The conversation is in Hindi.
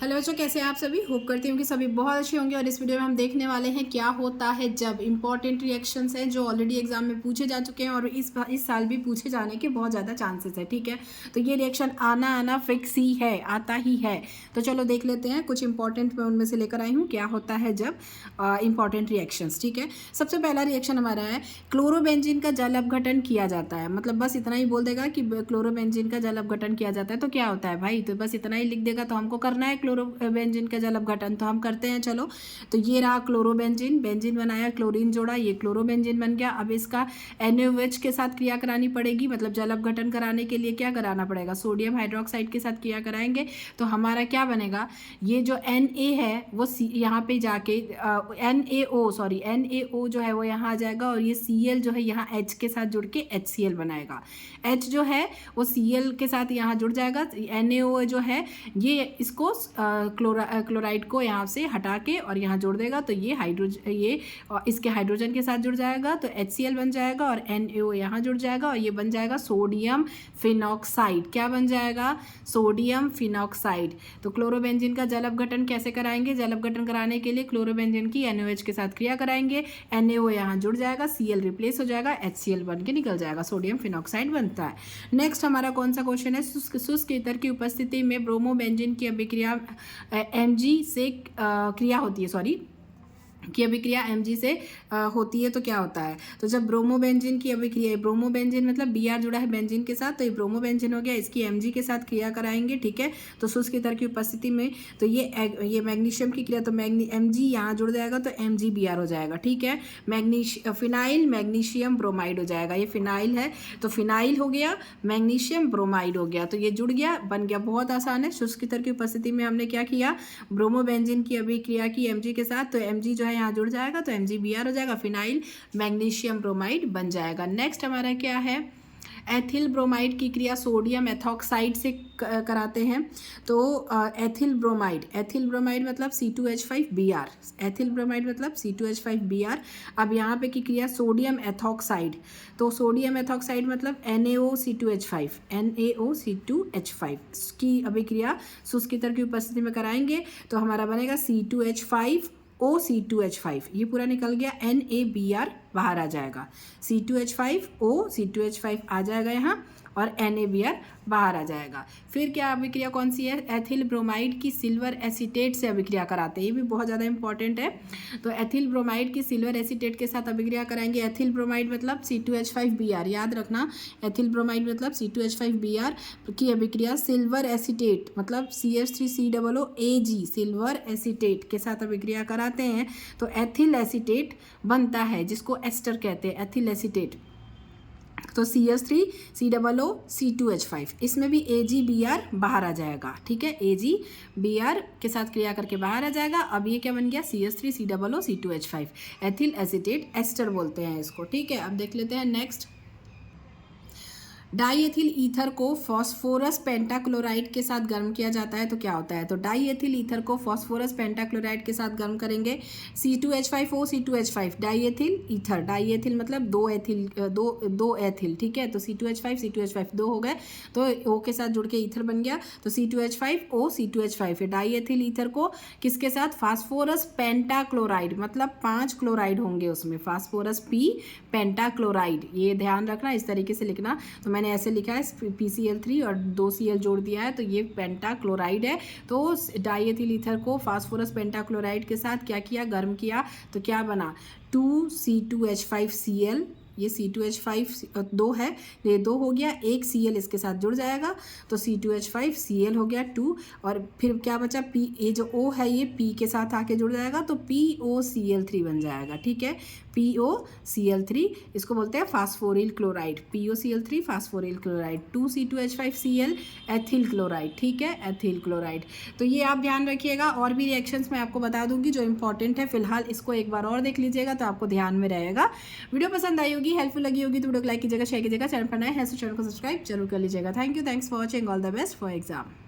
हेलो बच्चों, कैसे हैं आप सभी। होप करती हूँ कि सभी बहुत अच्छे होंगे। और इस वीडियो में हम देखने वाले हैं क्या होता है जब इंपॉर्टेंट रिएक्शंस हैं जो ऑलरेडी एग्जाम में पूछे जा चुके हैं और इस साल भी पूछे जाने के बहुत ज़्यादा चांसेस है। ठीक है, तो ये रिएक्शन आना फिक्स ही है, आता ही है। तो चलो देख लेते हैं। कुछ इंपॉर्टेंट मैं उनमें से लेकर आई हूँ क्या होता है जब इंपॉर्टेंट रिएक्शंस। ठीक है, सबसे पहला रिएक्शन हमारा है क्लोरोबेंजीन का जल अपघटन किया जाता है। मतलब बस इतना ही बोल देगा कि क्लोरोबेंजीन का जल अपघटन किया जाता है तो क्या होता है भाई, तो बस इतना ही लिख देगा। तो हमको करना है क्लोरोबेंजीन का जल अपघटन, तो हम करते हैं। चलो, तो ये रहा क्लोरोबेंजीन, बेंजीन बनाया, क्लोरीन जोड़ा, ये क्लोरोबेंजीन बन गया। अब इसका NaOH के साथ क्रिया करानी पड़ेगी। मतलब जल अपघटन कराने के लिए क्या कराना पड़ेगा, सोडियम हाइड्रोक्साइड के साथ क्रिया कराएंगे। तो हमारा क्या बनेगा, ये जो Na है वो यहाँ पे जाके NaO जो है वो यहाँ आ जाएगा और ये Cl जो है यहाँ H के साथ जुड़ के HCl बनाएगा। H जो है वो Cl के साथ यहाँ जुड़ जाएगा। NaO जो है ये इसको क्लोराइड को यहाँ से हटा के और यहाँ जोड़ देगा। तो ये इसके हाइड्रोजन के साथ जुड़ जाएगा तो HCl बन जाएगा और NaO यहाँ जुड़ जाएगा और ये बन जाएगा सोडियम फिनॉक्साइड। क्या बन जाएगा, सोडियम फिनॉक्साइड। तो क्लोरोबेंजीन का जल अपघटन कैसे कराएंगे, जल अपघटन कराने के लिए क्लोरोबेंजीन की NaOH के साथ क्रिया कराएंगे। NaO यहाँ जुड़ जाएगा, Cl रिप्लेस हो जाएगा, HCl बन के निकल जाएगा, सोडियम फिनॉक्साइड बनता है। नेक्स्ट हमारा कौन सा क्वेश्चन है, शुष्क ईथर की उपस्थिति में ब्रोमोबेंजीन की अभिक्रिया Mg से क्रिया होती है, की अभिक्रिया Mg से होती है तो क्या होता है। तो जब ब्रोमोबेंजीन की अभिक्रिया, ब्रोमोबेंजीन मतलब Br जुड़ा है बेंजीन के साथ तो ये ब्रोमोबेंजीन हो गया, इसकी Mg के साथ क्रिया कराएंगे। ठीक है, तो शुष्क ईथर की उपस्थिति में तो ये मैग्नीशियम की क्रिया, तो Mg यहाँ जुड़ जाएगा तो MgBr हो जाएगा। ठीक है, फिनाइल मैग्नीशियम ब्रोमाइड हो जाएगा। ये फिनाइल है तो फिनाइल हो गया, मैग्नीशियम ब्रोमाइड हो गया, तो ये जुड़ गया, बन गया। बहुत आसान है। शुष्क ईथर की उपस्थिति में हमने क्या किया, ब्रोमोबेंजीन की अभिक्रिया की Mg के साथ, तो Mg जो है यहाँ जुड़ जाएगा तो MgBr हो जाएगा, फिनाइल मैग्नीशियम ब्रोमाइड बन जाएगा। नेक्स्ट हमारा क्या है, एथिल ब्रोमाइड की क्रिया सोडियम एथॉक्साइड से कराते हैं। तो एथिल ब्रोमाइड मतलब C2H5Br, एथिल ब्रोमाइड मतलब C2H5Br। अब यहाँ पे की क्रिया सोडियम एथॉक्साइड, तो सोडियम एथॉक्साइड मतलब NaOC2H5 की अभिक्रिया शुष्क ईथर की उपस्थिति में कराएंगे। तो हमारा बनेगा C2H5OC2H5, ये पूरा निकल गया, NaBr बाहर आ जाएगा, C2H5OC2H5 आ जाएगा यहाँ और NaBr बाहर आ जाएगा। फिर क्या अभिक्रिया कौन सी है, एथिल ब्रोमाइड की सिल्वर एसीटेट से अभिक्रिया कराते हैं। ये भी बहुत ज़्यादा इंपॉर्टेंट है। तो एथिल ब्रोमाइड की सिल्वर एसीटेट के साथ अभिक्रिया कराएंगे। एथिल ब्रोमाइड मतलब C2H5Br, याद रखना, एथिल ब्रोमाइड मतलब C2H5Br की अभिक्रिया सिल्वर एसीटेट मतलब CH3COOAg सिल्वर एसीटेट के साथ अभिक्रिया कराते हैं तो एथिल एसीटेट बनता है, जिसको एस्टर कहते हैं, एथिल एसीटेट। तो CH3COOC2H5, इसमें भी AgBr बाहर आ जाएगा। ठीक है, AgBr के साथ क्रिया करके बाहर आ जाएगा। अब ये क्या बन गया, CH3COOC2H5, एथिल एसीटेट एस्टर बोलते हैं इसको। ठीक है, अब देख लेते हैं नेक्स्ट। डाईएथिल ईथर को फॉस्फोरस पेंटाक्लोराइड के साथ गर्म किया जाता है तो क्या होता है। तो डाईएथिल ईथर को फॉस्फोरस पेंटाक्लोराइड के साथ गर्म करेंगे। C2H5OC2H5 डाईएथिल ईथर, डाईएथिल मतलब दो एथिल। ठीक है, तो C2H5 दो हो गए तो O के साथ जुड़ के ईथर बन गया, तो C2H5OC2H5 डाईएथिल ईथर को किसके साथ, फास्फोरस पेंटाक्लोराइड मतलब 5 क्लोराइड होंगे उसमें, फास्फोरस P पेंटाक्लोराइड, ये ध्यान रखना, इस तरीके से लिखना। तो मैंने ऐसे लिखा है PCl3 और 2 Cl जोड़ दिया है तो ये पेंटाक्लोराइड है। तो डाईएथिल ईथर को फास्फोरस पेंटाक्लोराइड के साथ क्या किया, गर्म किया, तो क्या बना, 2C2H5Cl, ये C2H5 दो है, ये 2 हो गया, एक Cl इसके साथ जुड़ जाएगा तो C2H5Cl हो गया 2, और फिर क्या बचा, P, ये जो O है ये P के साथ आके जुड़ जाएगा तो POCl3 बन जाएगा। ठीक है, POCl3 इसको बोलते हैं phosphoryl chloride, POCl3 phosphoryl chloride, 2C2H5Cl ethyl chloride. ठीक है, एथिल क्लोराइड। तो ये आप ध्यान रखिएगा, और भी रिएक्शंस मैं आपको बता दूंगी जो इंपॉर्टेंट है। फिलहाल इसको एक बार और देख लीजिएगा तो आपको ध्यान में रहेगा। वीडियो पसंद आई होगी, हेल्पफुल लगी होगी तो वीडियो को लाइक कीजिएगा, शेयर कीजिएगा, चैनल पर नए हैं तो चैनल को सब्सक्राइब जरूर कर लीजिएगा। Thanks for watching, all the best for exam.